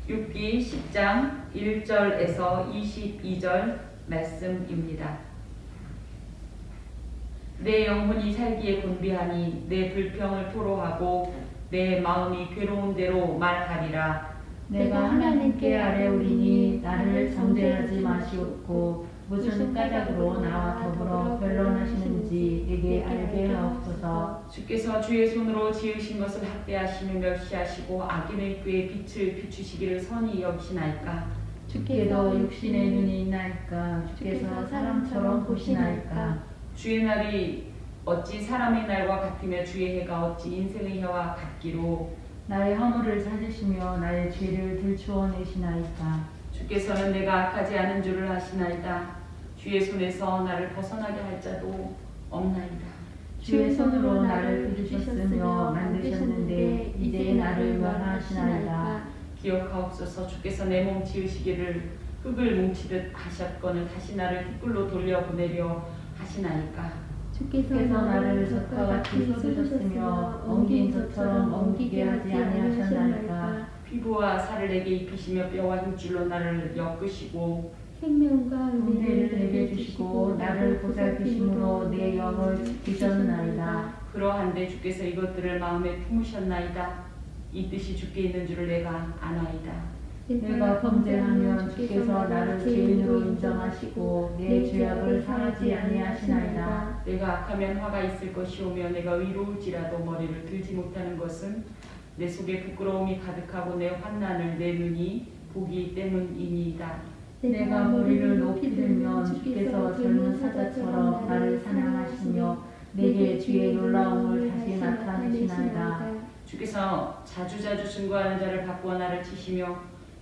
욥기 10장 1절에서 22절 말씀입니다. 내 영혼이 살기에 곤비하니 내 불평을 토로하고 내 마음이 괴로운 대로 말하리라. 내가 하나님께 아뢰오리니 나를 정죄하지 마시옵고 무슨 까닭으로 나와 더불어 변론하시는지 내게 알게 하옵소서. 주께서 주의 손으로 지으신 것을 학대하시며 멸시하시고 악인의 꾀에 빛을 비추시기를 선히 여기시나이까. 주께도 육신의 눈이 있나이까. 주께서 사람처럼 보시나이까. 주의 날이 어찌 사람의 날과 같으며 주의 해가 어찌 인생의 해와 같기로. 나의 허물을 찾으시며 나의 죄를 들추어내시나이까. 주께서는 내가 악하지 않은 줄을 아시나이다. 주의 손에서 나를 벗어나게 할 자도 없나이다. 주의 손으로 나를 부르셨으며 만드셨는데 이제 나를 멸하시나이다. 기억하옵소서. 주께서 내 몸 지으시기를 흙을 뭉치듯 하셨거늘 다시 나를 뒷굴로 돌려보내려 하시나이까. 주께서 나를 젖과 같이 쏟으셨으며 엉긴 젖처럼 엉기게 하지 아니하셨나이까. 피부와 살을 내게 입히시며 뼈와 힘줄로 나를 엮으시고 생명과 은혜를 내게 주시고 나를 보살피심으로 내 영을 지키셨나이다. 그러한데 주께서 이것들을 마음에 품으셨나이다. 이 뜻이 주께 있는 줄을 내가 아나이다. 내가 범죄하면 주께서 나를 죄인으로 인정하시고 내 죄악을 사하지 아니하시나이다. 내가 악하면 화가 있을 것이오며 내가 의로울지라도 머리를 들지 못하는 것은 내 속에 부끄러움이 가득하고 내 환난을 내 눈이 보기 때문이니이다. 내가 머리를 높이 들면 주께서 젊은 사자처럼 나를 사냥하시며 내게 주의 놀라움을 다시 나타내시나이다. 주께서 자주자주 증거하는 자를 바꾸어 나를 치시며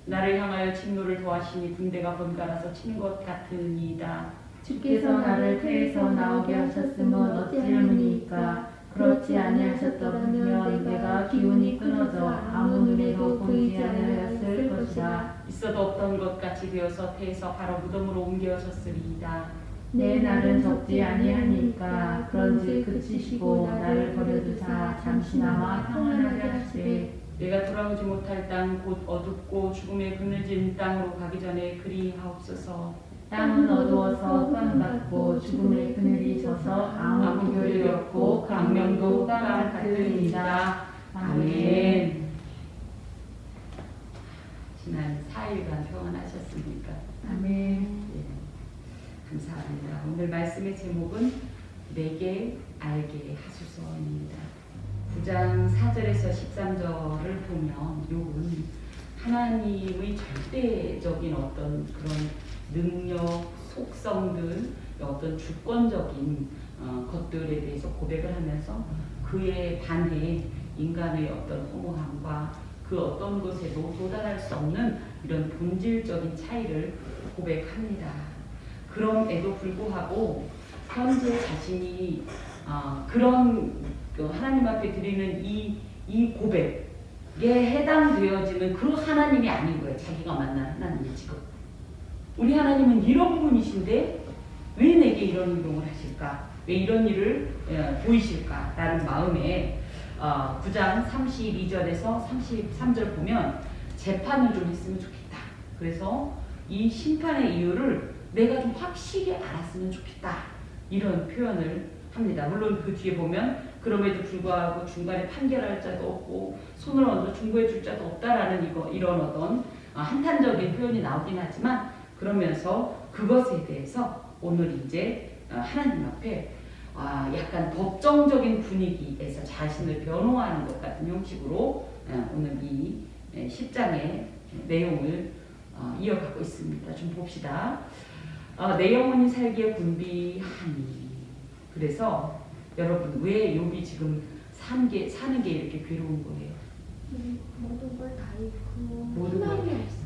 나를 향하여 진노를 더하시니 군대가 번갈아서 친 것 같으니이다. 주께서 나를 태에서 나오게 하셨음은 어찌함이니까. 그렇지 아니하셨더라면 내가 기운이 끊어져 아무 눈에도 보이지 아니하였을 것이다. 있어도 없던 것 같이 되어서 태에서 바로 무덤으로 옮겨졌으리이다. 내 날은 적지 아니하니까. 그런즉 그치시고 나를 버려두사 잠시나마 평안하게 하시되 내가 돌아오지 못할 땅 곧 어둡고 죽음의 그늘진 땅으로 가기 전에 그리하옵소서. 땅은 어두워서 깜같고 죽음의 그늘이 져서 아무 교율이 없고 광명도 깜같으리이다. 아멘. 지난 4일간 평안하셨습니까? 아멘. 예, 감사합니다. 오늘 말씀의 제목은 내게 알게 하소서입니다. 9장 4절에서 13절을 보면 욥은 하나님의 절대적인 어떤 그런 능력, 속성들, 어떤 주권적인 것들에 대해서 고백을 하면서 그에 반해 인간의 어떤 허무함과 그 어떤 것에도 도달할 수 없는 이런 본질적인 차이를 고백합니다. 그럼에도 불구하고 현재 자신이 그런 하나님 앞에 드리는 이 고백에 해당되어지는 그 하나님이 아닌 거예요. 자기가 만난 하나님이 지금. 우리 하나님은 이런 분이신데 왜 내게 이런 운동을 하실까? 왜 이런 일을 보이실까? 라는 마음에 9장 32절에서 33절 보면 재판을 좀 했으면 좋겠다. 그래서 이 심판의 이유를 내가 좀 확실히 알았으면 좋겠다. 이런 표현을 합니다. 물론 그 뒤에 보면 그럼에도 불구하고 중간에 판결할 자도 없고 손을 얹어 중보해 줄 자도 없다라는 이런 어떤 한탄적인 표현이 나오긴 하지만 그러면서 그것에 대해서 오늘 이제 하나님 앞에 약간 법정적인 분위기에서 자신을 변호하는 것 같은 형식으로 오늘 이 10장의 내용을 이어가고 있습니다. 좀 봅시다. 내 영혼이 살기에 곤비하니. 그래서 여러분 왜 욥이 지금 사는 게 이렇게 괴로운 거예요? 모든 걸 다 잃고 모든 걸 희망이 다 없어.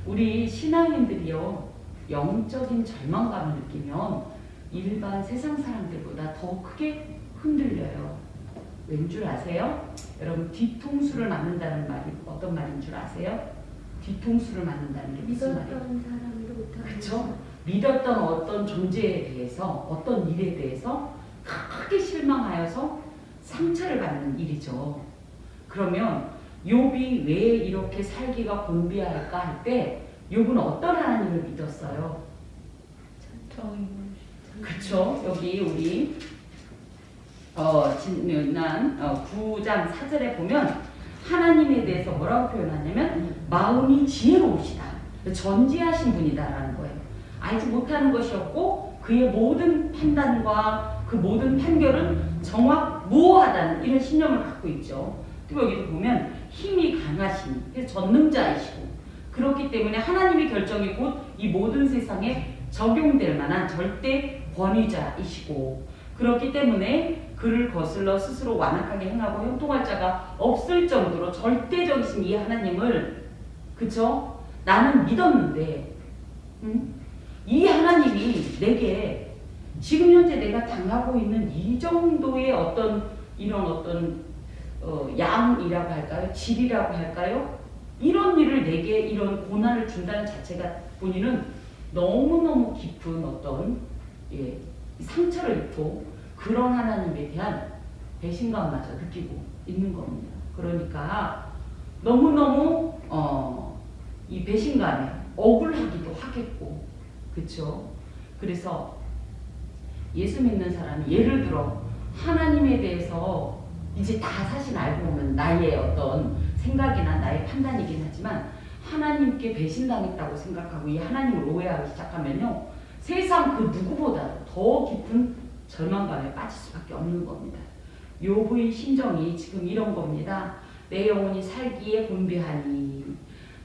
우리 신앙인들이요 영적인 절망감을 느끼면 일반 세상 사람들보다 더 크게 흔들려요. 왠 줄 아세요? 여러분 뒤통수를 맞는다는 말이 어떤 말인 줄 아세요? 뒤통수를 맞는다는 게 무슨 말이에요? 믿었던 사람도 못하는. 그렇죠? 믿었던 어떤 존재에 대해서 어떤 일에 대해서 크게 실망하여서 상처를 받는 일이죠. 그러면 욥이 왜 이렇게 살기가 곤비할까 할 때 욥은 어떤 하나님을 믿었어요? 그쵸? 여기 우리 지난 9장 4절에 보면 하나님에 대해서 뭐라고 표현하냐면 마음이 지혜로우시다. 전지하신 분이다라는 거예요. 알지 못하는 것이었고 그의 모든 판단과 그 모든 판결은 정확무오하다는 이런 신념을 갖고 있죠. 또 여기도 보면 힘이 강하신 그래서 전능자이시고 그렇기 때문에 하나님의 결정이 곧 이 모든 세상에 적용될 만한 절대 권위자이시고 그렇기 때문에 그를 거슬러 스스로 완악하게 행하고 형통할 자가 없을 정도로 절대적이신 이 하나님을 그쵸? 나는 믿었는데 이 하나님이 내게 지금 현재 내가 당하고 있는 이 정도의 어떤 이런 어떤 양이라고 할까요? 질이라고 할까요? 이런 일을 내게 이런 고난을 준다는 자체가 본인은 너무너무 깊은 어떤 상처를 입고 그런 하나님에 대한 배신감마저 느끼고 있는 겁니다. 그러니까 너무너무 이 배신감에 억울하기도 하겠고 그쵸? 그래서 예수 믿는 사람이 예를 들어 하나님에 대해서 이제 다 사실 알고 보면 나의 어떤 생각이나 나의 판단이긴 하지만 하나님께 배신당했다고 생각하고 이 하나님을 오해하기 시작하면요 세상 그 누구보다도 더 깊은 절망감에 빠질 수밖에 없는 겁니다. 욥의 심정이 지금 이런 겁니다. 내 영혼이 살기에 곤비하니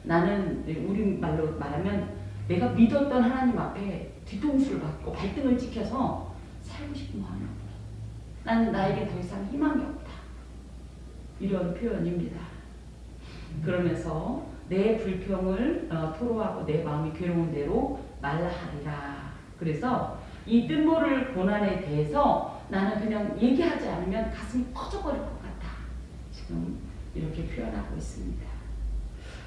나는 우리말로 말하면 내가 믿었던 하나님 앞에 뒤통수를 받고 발등을 찍혀서 살고 싶은 마음이 없다. 나는 나에게 더 이상 희망이 없다. 이런 표현입니다. 그러면서 내 불평을 토로하고 내 마음이 괴로운 대로 말라하리라. 그래서 이 뜬모를 고난에 대해서 나는 그냥 얘기하지 않으면 가슴이 터져버릴 것 같아. 지금 이렇게 표현하고 있습니다.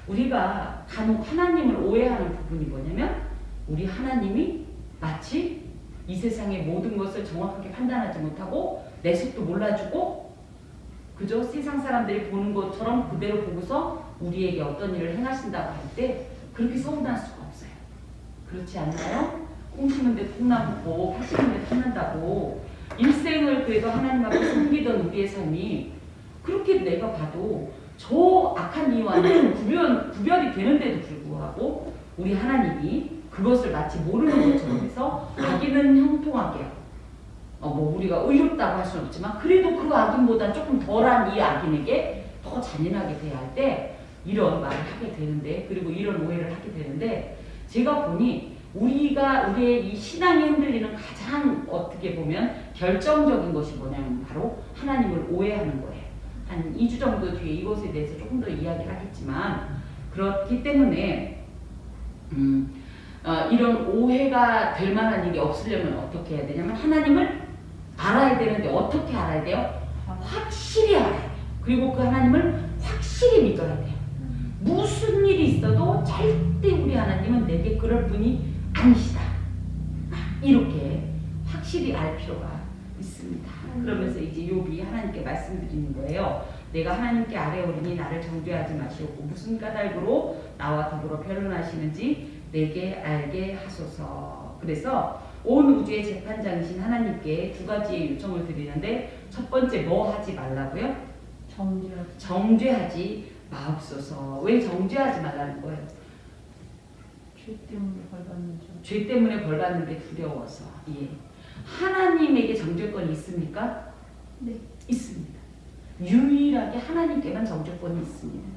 우리가 간혹 하나님을 오해하는 부분이 뭐냐면 우리 하나님이 마치 이 세상의 모든 것을 정확하게 판단하지 못하고 내 속도 몰라주고 그저 세상 사람들이 보는 것처럼 그대로 보고서 우리에게 어떤 일을 행하신다고 할 때 그렇게 서운할 수가 없어요. 그렇지 않나요? 콩 심은데 콩나무고 파 심은데 팥난다고 일생을 그래도 하나님 앞에 섬기던 우리의 삶이 그렇게 내가 봐도 저 악한 이와는 구별이 되는데도 불구하고 우리 하나님이 그것을 마치 모르는 것처럼 해서 악인은 형통하게 뭐 우리가 의롭다고 할 수는 없지만 그래도 그 악인보다 조금 덜한 이 악인에게 더 잔인하게 대할 때 이런 말을 하게 되는데 그리고 이런 오해를 하게 되는데 제가 보니 우리의 이 신앙이 흔들리는 가장 어떻게 보면 결정적인 것이 뭐냐면 바로 하나님을 오해하는 거예요. 한 2주 정도 뒤에 이것에 대해서 조금 더 이야기를 하겠지만 그렇기 때문에 이런 오해가 될 만한 일이 없으려면 어떻게 해야 되냐면 하나님을 알아야 되는데 어떻게 알아야 돼요? 확실히 알아야 돼요. 그리고 그 하나님을 확실히 믿어야 돼요. 무슨 일이 있어도 절대 우리 하나님은 내게 그럴 분이 아니시다. 이렇게 확실히 알 필요가 있습니다. 그러면서 이제 욥이 하나님께 말씀드리는 거예요. 내가 하나님께 아뢰오리니 나를 정죄하지 마시옵고 무슨 까닭으로 나와 더불어 변론하시는지 내게 알게 하소서. 그래서 온 우주의 재판장이신 하나님께 두 가지의 요청을 드리는데 첫 번째 뭐 하지 말라고요? 정죄하지 마옵소서. 왜 정죄하지 말라는 거예요? 죄 때문에 벌받는 줄. 죄 때문에 벌받는 게 두려워서. 예. 하나님에게 정죄권이 있습니까? 네. 있습니다. 유일하게 하나님께만 정죄권이 있습니다.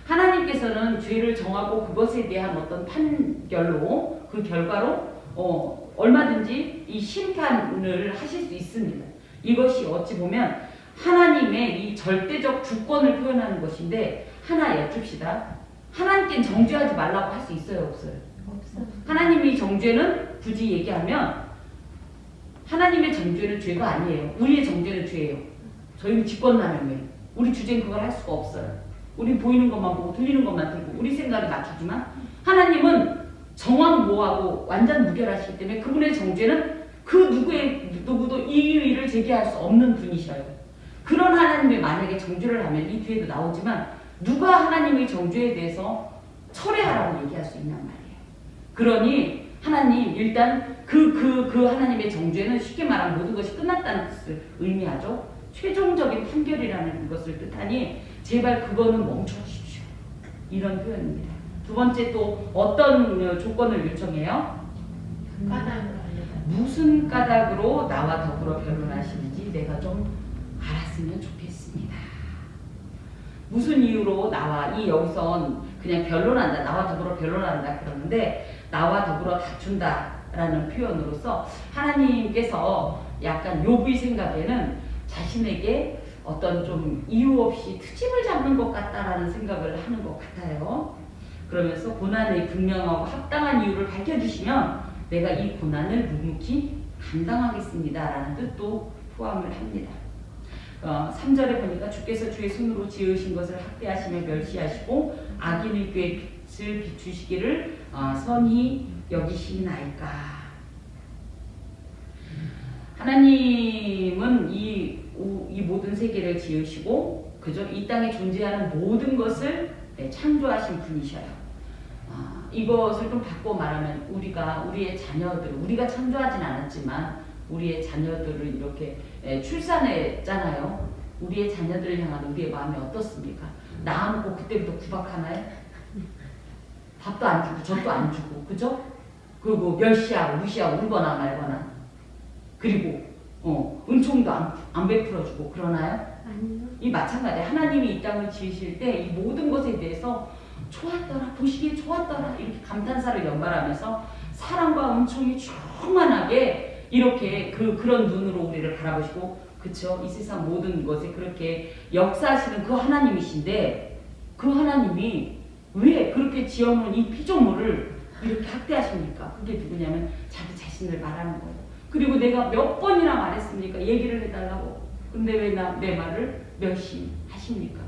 하나님께서는 죄를 정하고 그것에 대한 어떤 판결로 그 결과로 얼마든지 이 심판을 하실 수 있습니다. 이것이 어찌 보면 하나님의 이 절대적 주권을 표현하는 것인데 하나 여쭙시다. 하나님께는 정죄하지 말라고 할 수 있어요, 없어요? 없어요. 하나님의 정죄는 굳이 얘기하면 하나님의 정죄는 죄가 아니에요. 우리의 정죄는 죄예요. 저희는 직권남용이에요. 우리 주제는 그걸 할 수가 없어요. 우리 보이는 것만 보고 들리는 것만 들고 우리 생각에 맞추지만 하나님은 정황모호하고 완전 무결하시기 때문에 그분의 정죄는 그 누구도 이의를 제기할 수 없는 분이셔요. 그런 하나님이 만약에 정죄를 하면 이 뒤에도 나오지만 누가 하나님의 정죄에 대해서 철회하라고 얘기할 수 있냔 말이에요. 그러니 하나님 일단 그 하나님의 정죄는 쉽게 말하면 모든 것이 끝났다는 뜻을 의미하죠. 최종적인 판결이라는 것을 뜻하니 제발 그거는 멈춰주십시오. 이런 표현입니다. 두 번째 또 어떤 조건을 요청해요? 까닭을 알려달라. 무슨 까닭으로 나와 더불어 변론하시는지 내가 좀 알았으면 좋겠습니다. 무슨 이유로 나와 여기선 그냥 변론한다, 나와 더불어 변론한다 그러는데 나와 더불어 다툰다라는 표현으로서 하나님께서 약간 욥의 생각에는 자신에게 어떤 좀 이유 없이 트집을 잡는 것 같다라는 생각을 하는 것 같아요. 그러면서 고난의 분명하고 합당한 이유를 밝혀주시면 내가 이 고난을 묵묵히 감당하겠습니다라는 뜻도 포함을 합니다. 3절에 보니까 주께서 주의 손으로 지으신 것을 학대하시며 멸시하시고 악인의 꾀에 빛을 비추시기를 선히 여기시나이까. 하나님은 이 모든 세계를 지으시고 그죠? 이 땅에 존재하는 모든 것을 창조하신 분이셔요. 이것을 좀 바꿔 말하면 우리의 자녀들, 우리가 창조하진 않았지만 우리의 자녀들을 이렇게 출산했잖아요. 우리의 자녀들을 향한 우리의 마음이 어떻습니까? 낳아놓고 그때부터 구박하나요? 밥도 안 주고 젖도 안 주고 그죠? 그리고 멸시하고 무시하고 울거나 말거나 그리고 은총도 안 베풀어주고 그러나요? 아니요. 이 마찬가지예요. 하나님이 이 땅을 지으실 때 이 모든 것에 대해서 좋았더라, 보시기에 좋았더라 이렇게 감탄사를 연발하면서 사랑과 은총이 충만하게 이렇게 그런 눈으로 우리를 바라보시고 그쵸? 이 세상 모든 것에 그렇게 역사하시는 그 하나님이신데 그 하나님이 왜 그렇게 지어놓은 이 피조물을 이렇게 학대하십니까? 그게 누구냐면 자기 자신을 말하는 거예요. 그리고 내가 몇 번이나 말했습니까? 얘기를 해달라고. 근데 왜 내 말을 멸시하십니까?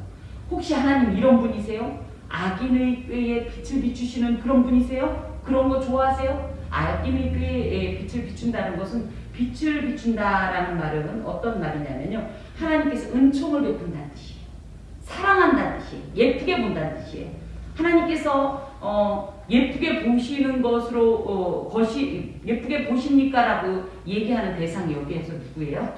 혹시 하나님 이런 분이세요? 악인의 꾀에 빛을 비추시는 그런 분이세요? 그런 거 좋아하세요? 악인의 꾀에 빛을 비춘다는 것은 빛을 비춘다라는 말은 어떤 말이냐면요. 하나님께서 은총을 베푼다는 뜻이에요. 사랑한다는 뜻이에요. 예쁘게 본다는 뜻이에요. 하나님께서 예쁘게 보시는 것으로 예쁘게 보십니까? 라고 얘기하는 대상이 여기에서 누구예요?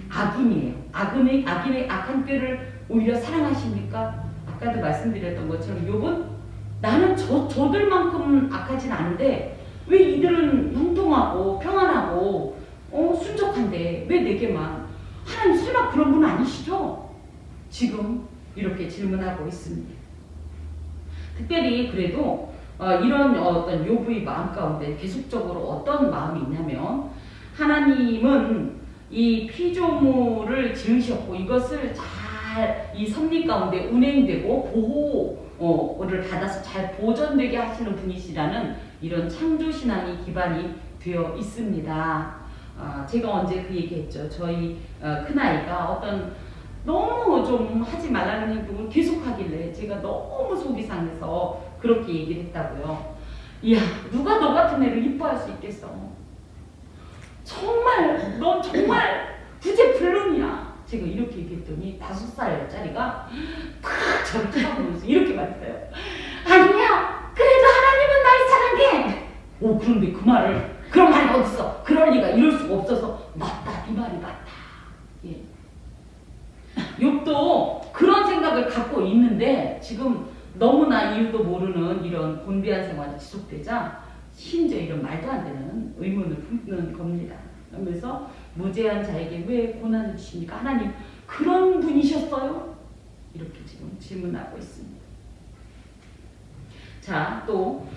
악인이에요. 악인의 악한 꾀를 오히려 사랑하십니까? 아까도 말씀드렸던 것처럼 욥은 나는 저들만큼 악하진 않은데 왜 이들은 형통하고 평안하고 순적한데 왜 내게만 하나님 설마 그런 분 아니시죠? 지금 이렇게 질문하고 있습니다. 특별히 그래도 이런 어떤 욥의 마음 가운데 계속적으로 어떤 마음이 있냐면 하나님은 이 피조물을 지으셨고 이것을 잘 이 섭리 가운데 운행되고 보호를 받아서 잘 보존되게 하시는 분이시라는 이런 창조신앙이 기반이 되어 있습니다. 제가 언제 그 얘기했죠. 저희 큰아이가 어떤 너무 좀 하지 말라는 행동을 계속하길래 제가 너무 속이 상해서 그렇게 얘기를 했다고요. 이야, 누가 너 같은 애를 이뻐할 수 있겠어. 정말 넌 정말 부재불능이야. 제가 이렇게 얘기했더니 5살짜리가 탁 저를 쳐다보면서 이렇게 말했어요. 아니야, 그래도 하나님은 날 사랑해. 그런데 그 말을 그런 말이 어딨어. 그럴 리가 이럴 수가 없어서 맞다, 네 말이 맞다. 예. 욥도 그런 생각을 갖고 있는데 지금 너무나 이유도 모르는 이런 곤비한 생활이 지속되자 심지어 이런 말도 안 되는 의문을 품는 겁니다. 그러면서 무죄한 자에게 왜 고난을 주십니까? 하나님 그런 분이셨어요? 이렇게 지금 질문하고 있습니다. 자, 또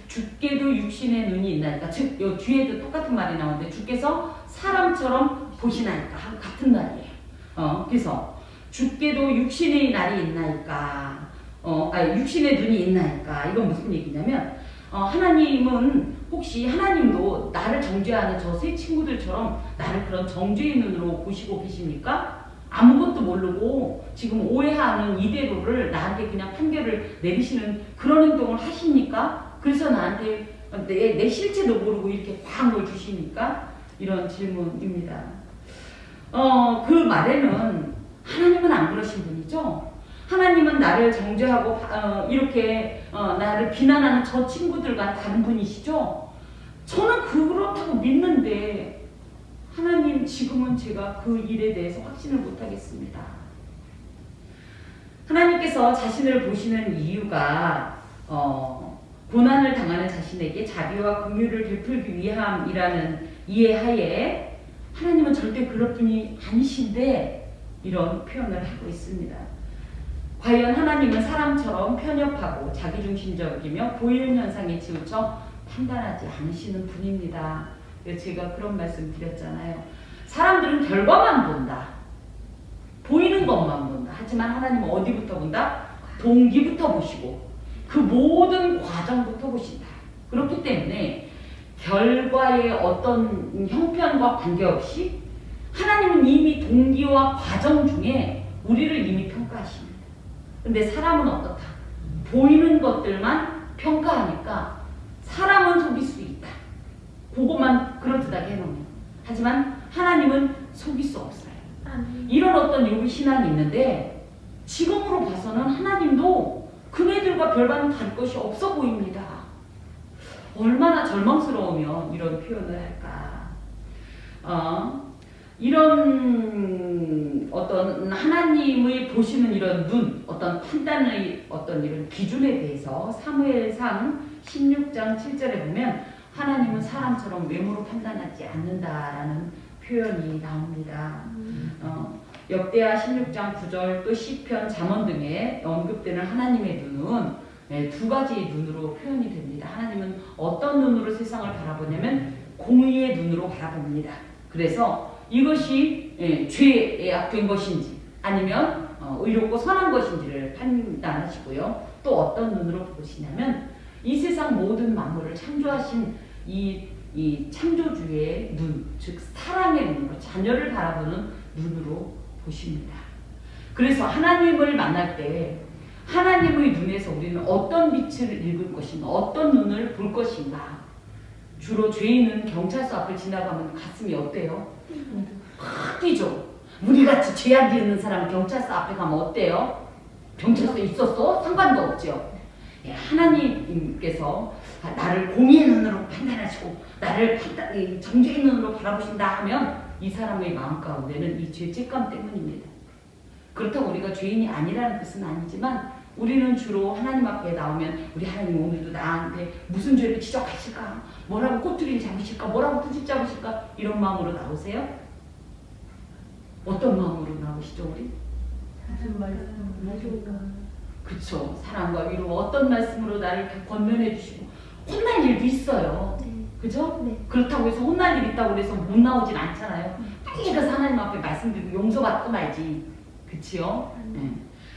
주께도 육신의 눈이 있나이까? 즉, 요 뒤에도 똑같은 말이 나오는데 주께서 사람처럼 보시나이까? 같은 말이에요. 그래서 주께도 육신의 날이 있나이까? 육신의 눈이 있나이까? 이건 무슨 얘기냐면 하나님은 혹시 하나님도 나를 정죄하는 저 세 친구들처럼 나를 그런 정죄의 눈으로 보시고 계십니까? 아무것도 모르고 지금 오해하는 이대로를 나한테 그냥 판결을 내리시는 그런 행동을 하십니까? 그래서 나한테 내 실체도 모르고 이렇게 과한 걸 주십니까? 이런 질문입니다. 그 말에는 하나님은 안 그러신 분이죠? 하나님은 나를 정죄하고 이렇게 나를 비난하는 저 친구들과 다른 분이시죠? 저는 그렇다고 믿는데 하나님 지금은 제가 그 일에 대해서 확신을 못하겠습니다. 하나님께서 자신을 보시는 이유가 고난을 당하는 자신에게 자비와 긍휼을 베풀기 위함이라는 이해하에 하나님은 절대 그럴 분이 아니신데 이런 표현을 하고 있습니다. 과연 하나님은 사람처럼 편협하고 자기중심적이며 보이는 현상에 치우쳐 판단하지 않으시는 분입니다. 제가 그런 말씀 드렸잖아요. 사람들은 결과만 본다. 보이는 것만 본다. 하지만 하나님은 어디부터 본다? 동기부터 보시고 그 모든 과정부터 보신다. 그렇기 때문에 결과의 어떤 형편과 관계없이 하나님은 이미 동기와 과정 중에 우리를 이미 평가하십니다. 근데 사람은 어떻다? 보이는 것들만 평가하니까 사람은 속일 수 있다. 그것만 그럴듯하게 해놓으면. 하지만 하나님은 속일 수 없어요. 이런 어떤 욥의 신앙이 있는데 지금으로 봐서는 하나님도 그네들과 별반 다를 것이 없어 보입니다. 얼마나 절망스러우면 이런 표현을 할까. 이런 어떤 하나님의 보시는 이런 눈, 어떤 판단의 어떤 이런 기준에 대해서 사무엘상 16장 7절에 보면 하나님은 사람처럼 외모로 판단하지 않는다라는 표현이 나옵니다. 역대하 16장 9절 또 시편 잠언 등에 언급되는 하나님의 눈은 두 가지 눈으로 표현이 됩니다. 하나님은 어떤 눈으로 세상을 바라보냐면 공의의 눈으로 바라봅니다. 그래서 이것이 죄에 악된 것인지 아니면 의롭고 선한 것인지를 판단하시고요. 또 어떤 눈으로 보시냐면 이 세상 모든 만물을 창조하신 이 창조주의 눈, 즉 사랑의 눈으로 자녀를 바라보는 눈으로 보십니다. 그래서 하나님을 만날 때 하나님의 눈에서 우리는 어떤 빛을 읽을 것인가, 어떤 눈을 볼 것인가. 주로 죄인은 경찰서 앞을 지나가면 가슴이 어때요? 확 뛰죠. 우리같이 죄악 있는 사람 경찰서 앞에 가면 어때요? 경찰서에 있었어? 상관도 없죠. 하나님께서 나를 공의의 눈으로 판단하시고 나를 정죄의 눈으로 바라보신다 하면 이 사람의 마음 가운데는 이 죄책감 때문입니다. 그렇다고 우리가 죄인이 아니라는 뜻은 아니지만 우리는 주로 하나님 앞에 나오면 우리 하나님 오늘도 나한테 무슨 죄를 지적하실까? 뭐라고 꼬투리를 잡으실까? 뭐라고 트집 잡으실까? 이런 마음으로 나오세요? 어떤 마음으로 나오시죠 우리? 무슨 말씀? 그쵸. 사랑과 위로 어떤 말씀으로 나를 권면해 주시고 혼날 일도 있어요. 그죠? 네. 그렇다고 해서 혼날 일 있다고 해서 못 나오진 않잖아요. 빨리 가서 하나님 앞에 말씀드리고 용서받고 말지. 그치요? 네.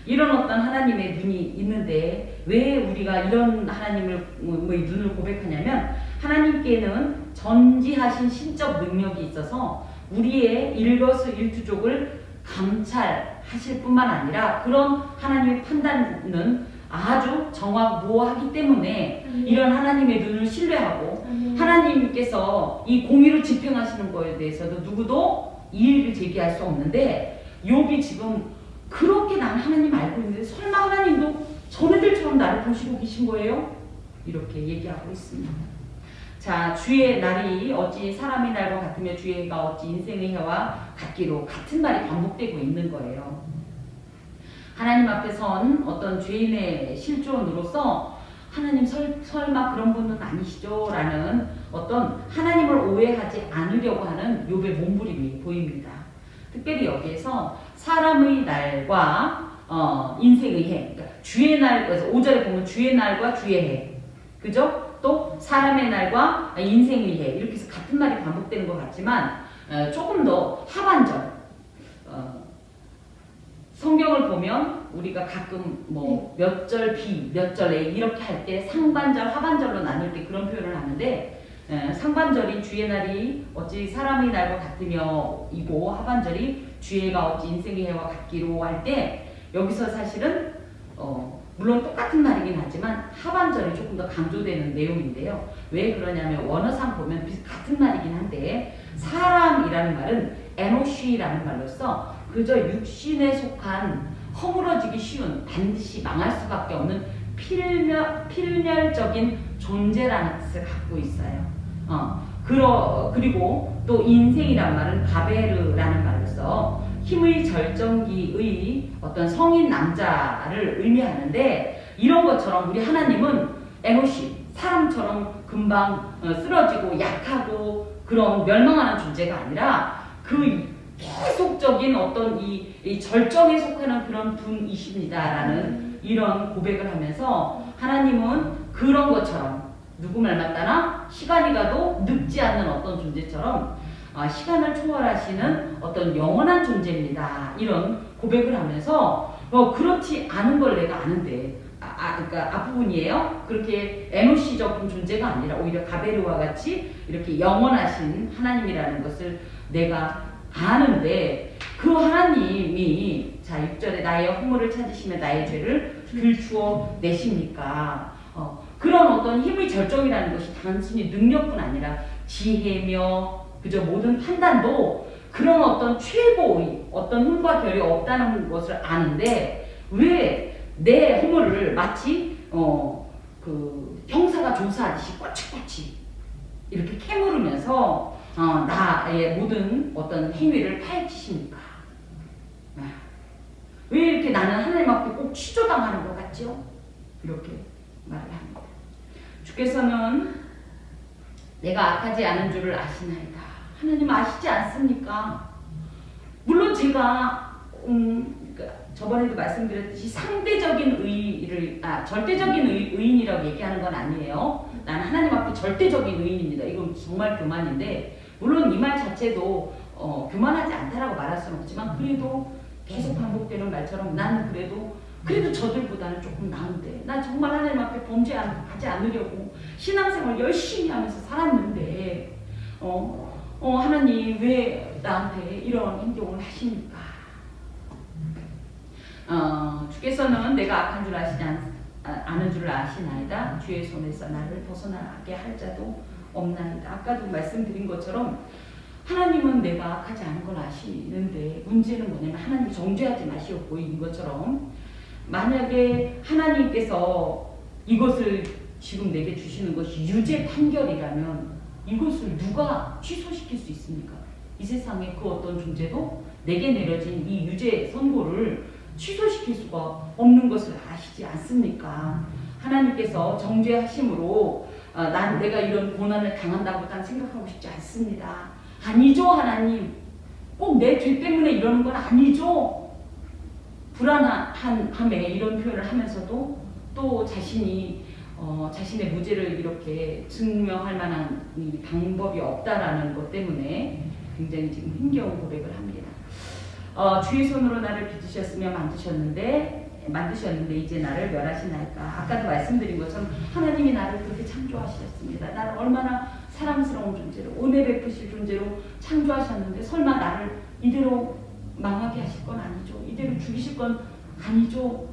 이런 어떤 하나님의 눈이 있는데 왜 우리가 이런 하나님의 눈을 고백하냐면 하나님께는 전지하신 신적 능력이 있어서 우리의 일거수일투족을 감찰하실 뿐만 아니라 그런 하나님의 판단은 아주 정확무오하기 때문에 이런 하나님의 눈을 신뢰하고 하나님께서 이 공의를 집행하시는 거에 대해서도 누구도 이의를 제기할 수 없는데 욥이 지금 그렇게 난 하나님 알고 있는데 설마 하나님도 전애들처럼 나를 보시고 계신 거예요? 이렇게 얘기하고 있습니다. 자, 주의 날이 어찌 사람의 날과 같으며 주의 해가 어찌 인생의 해와 같기로 같은 말이 반복되고 있는 거예요. 하나님 앞에 선 어떤 죄인의 실존으로서 하나님 설마 그런 분은 아니시죠? 라는 어떤 하나님을 오해하지 않으려고 하는 욥의 몸부림이 보입니다. 특별히 여기에서 사람의 날과 인생의 해, 그러니까 주의 날, 그래서 5절에 보면 주의 날과 주의 해, 그죠? 또 사람의 날과 인생의 해 이렇게 해서 같은 말이 반복되는 것 같지만 조금 더 하반절 성경을 보면 우리가 가끔 뭐 몇 절 B, 몇 절 A 이렇게 할 때 상반절, 하반절로 나눌 때 그런 표현을 하는데 상반절이 주의 날이 어찌 사람의 날과 같으며 이고 하반절이 주의 해가 어찌 인생의 해와 같기로 할 때 여기서 사실은 물론 똑같은 말이긴 하지만 하반절이 조금 더 강조되는 내용인데요. 왜 그러냐면 원어상 보면 같은 말이긴 한데 사람이라는 말은 에노쉬라는 말로써 그저 육신에 속한 허물어지기 쉬운, 반드시 망할 수밖에 없는 필멸적인 존재라는 뜻을 갖고 있어요. 그리고 또 인생이란 말은 가베르라는 말로서 힘의 절정기의 어떤 성인 남자를 의미하는데, 이런 것처럼 우리 하나님은 에노시, 사람처럼 금방 쓰러지고 약하고 그런 멸망하는 존재가 아니라 그 계속적인 어떤 이 절정에 속하는 그런 분이십니다라는 이런 고백을 하면서, 하나님은 그런 것처럼 누구 말 맞다나 시간이 가도 늙지 않는 어떤 존재처럼 시간을 초월하시는 어떤 영원한 존재입니다. 이런 고백을 하면서 그렇지 않은 걸 내가 아는데, 그러니까 앞부분이에요. 그렇게 에노시적인 존재가 아니라 오히려 가베르와 같이 이렇게 영원하신 하나님이라는 것을 내가 아는데, 그 하나님이 자 6절에 나의 허물을 찾으시며 나의 죄를 들추어 내십니까? 그런 어떤 힘의 절정이라는 것이 단순히 능력뿐 아니라 지혜며 그저 모든 판단도 그런 어떤 최고의 어떤 힘과 결이 없다는 것을 아는데, 왜 내 허물을 마치 그 형사가 조사하듯이 꼬치꼬치 이렇게 캐물으면서 나의 모든 어떤 행위를 파헤치십니까? 왜 이렇게 나는 하나님 앞에 꼭 취조당하는 것 같죠? 이렇게 말을 합니다. 주께서는 내가 악하지 않은 줄을 아시나이다. 하나님 아시지 않습니까? 물론 제가 저번에도 말씀드렸듯이 상대적인 의의를 절대적인 의인이라고 얘기하는 건 아니에요. 나는 하나님 앞에 절대적인 의인입니다. 이건 정말 교만인데, 물론 이 말 자체도 교만하지 않다라고 말할 수는 없지만, 그래도 계속 반복되는 말처럼 나는 그래도 저들보다는 조금 나은데, 난 정말 하나님 앞에 범죄하지 않으려고 신앙생활 열심히 하면서 살았는데 하나님 왜 나한테 이런 행동을 하십니까? 주께서는 내가 악한 줄 아는 줄을 아시나이다. 주의 손에서 나를 벗어나게 할 자도 없나이다. 아까도 말씀드린 것처럼 하나님은 내가 악하지 않은 걸 아시는데, 문제는 뭐냐면 하나님 정죄하지 마시옵고인 것처럼, 만약에 하나님께서 이것을 지금 내게 주시는 것이 유죄 판결이라면 이것을 누가 취소시킬 수 있습니까? 이 세상에 그 어떤 존재도 내게 내려진 이 유죄 선고를 취소시킬 수가 없는 것을 아시지 않습니까? 하나님께서 정죄하심으로 내가 이런 고난을 당한다고 난 생각하고 싶지 않습니다. 아니죠, 하나님. 꼭 내 죄 때문에 이러는 건 아니죠. 불안함에 이런 표현을 하면서도 또 자신이 자신의 무죄를 이렇게 증명할 만한 방법이 없다라는 것 때문에 굉장히 지금 힘겨운 고백을 합니다. 주의 손으로 나를 빚으셨으며 만드셨는데 이제 나를 멸하시나이까. 아까도 말씀드린 것처럼 하나님이 나를 그렇게 창조하셨습니다. 나를 얼마나 사랑스러운 존재로, 은혜 베푸실 존재로 창조하셨는데, 설마 나를 이대로 망하게 하실 건 아니죠. 이대로 죽이실 건 아니죠.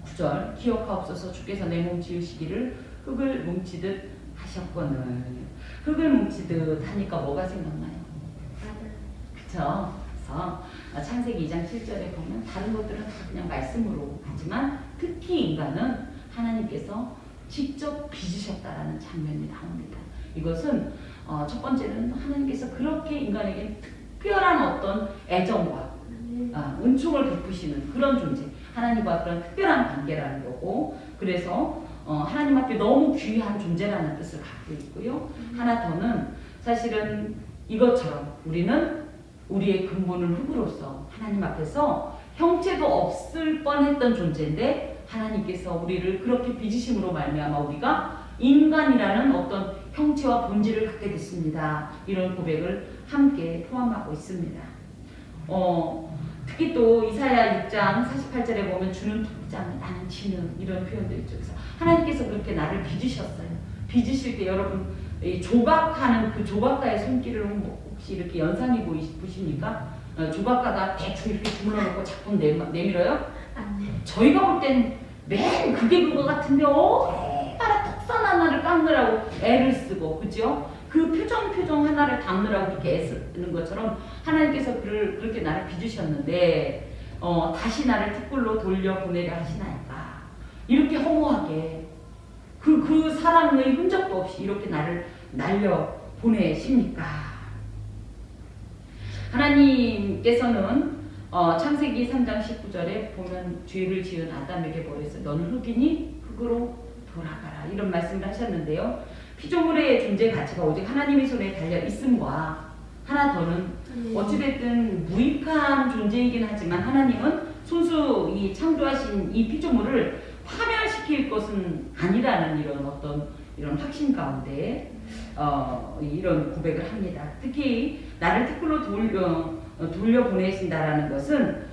9절 기억하옵소서. 주께서 내 몸 지으시기를 흙을 뭉치듯 하셨거늘. 흙을 뭉치듯 하니까 뭐가 생각나요? 그쵸? 그래서 창세기 2장 7절에 보면 다른 것들은 다 그냥 말씀으로 하지만, 특히 인간은 하나님께서 직접 빚으셨다라는 장면이 나옵니다. 이것은 첫 번째는 하나님께서 그렇게 인간에게 특별한 어떤 애정과 은총을 베푸시는 그런 존재, 하나님과 그런 특별한 관계라는 거고, 그래서 하나님 앞에 너무 귀한 존재라는 뜻을 갖고 있고요. 하나 더는 사실은 이것처럼 우리는 우리의 근본은 흙으로서 하나님 앞에서 형체도 없을 뻔했던 존재인데, 하나님께서 우리를 그렇게 빚으심으로 말미암아 우리가 인간이라는 어떤 형체와 본질을 갖게 됐습니다. 이런 고백을 함께 포함하고 있습니다. 특히 또 이사야 6장 48절에 보면 주는 통장, 나는 지는, 이런 표현도 있죠. 그래서 하나님께서 그렇게 나를 빚으셨어요. 빚으실 때 여러분 이 조각하는 그 조각가의 손길을 혹시 이렇게 연상해 보십니까? 조각가가 대충 이렇게 주물러 놓고 자꾸 내밀어요? 저희가 볼 땐 맨 그게 그거 같은데 얼마나 턱선 하나를 깎느라고 애를 쓰고, 그죠? 그 표정 하나를 담느라고 그렇게 애쓰는 것처럼 하나님께서 그렇게 나를 빚으셨는데, 다시 나를 특불로 돌려보내려 하시나이까. 이렇게 허무하게 그 사랑의 흔적도 없이 이렇게 나를 날려보내십니까? 하나님께서는 창세기 3장 19절에 보면 죄를 지은 아담에게 뭐랬어요? 너는 흙이니 흙으로 돌아가라. 이런 말씀을 하셨는데요. 피조물의 존재 가치가 오직 하나님의 손에 달려 있음과 하나 더는 어찌됐든 무익한 존재이긴 하지만 하나님은 순수 이 창조하신 이 피조물을 파멸시킬 것은 아니라는 이런 확신 가운데 이런 고백을 합니다. 특히 나를 특불로 돌려보내신다라는 것은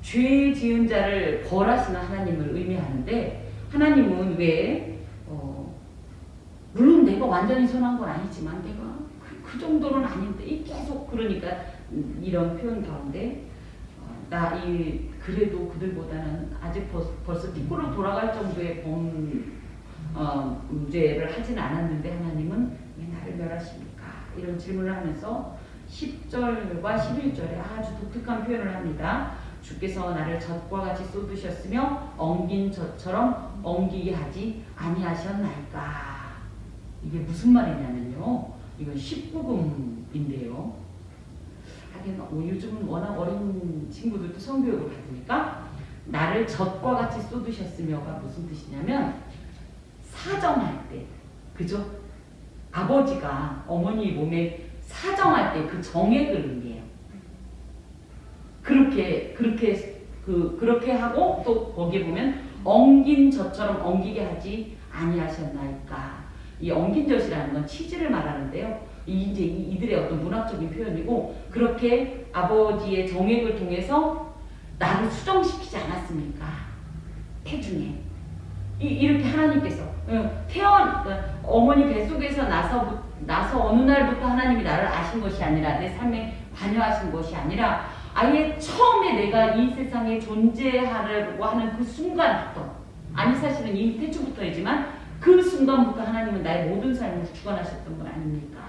죄 지은 자를 벌하시는 하나님을 의미하는데 하나님은 왜 물론 내가 완전히 선한 건 아니지만 내가 그 정도는 아닌데 계속 그러니까 이런 표현 가운데 그래도 그들보다는 아직 벌써 뒷골로 돌아갈 정도의 범죄를 하진 않았는데 하나님은 왜 나를 멸하십니까? 이런 질문을 하면서 10절과 11절에 아주 독특한 표현을 합니다. 주께서 나를 젖과 같이 쏟으셨으며 엉긴 젖처럼 엉기게 하지 아니하셨나이까. 이게 무슨 말이냐면요. 이건 19금인데요. 하긴 요즘은 워낙 어린 친구들도 성교육을 받으니까 나를 젖과 같이 쏟으셨으며가 무슨 뜻이냐면 사정할 때, 그죠? 아버지가 어머니 몸에 사정할 때 그 정액을 의미해요. 그렇게 하고 또 거기에 보면 엉긴 젖처럼 엉기게 하지 아니하셨나이까. 이 엉긴 젖이라는 건 치즈를 말하는데요. 이제 이들의 어떤 문학적인 표현이고 그렇게 아버지의 정액을 통해서 나를 수정시키지 않았습니까? 태중에 이렇게 하나님께서 어머니 뱃속에서 나서 어느 날부터 하나님이 나를 아신 것이 아니라 내 삶에 관여하신 것이 아니라 아예 처음에 내가 이 세상에 존재하려고 하는 그 순간부터 아니 사실은 이미 태초부터이지만 그 순간부터 하나님은 나의 모든 삶을 주관하셨던 건 아닙니까?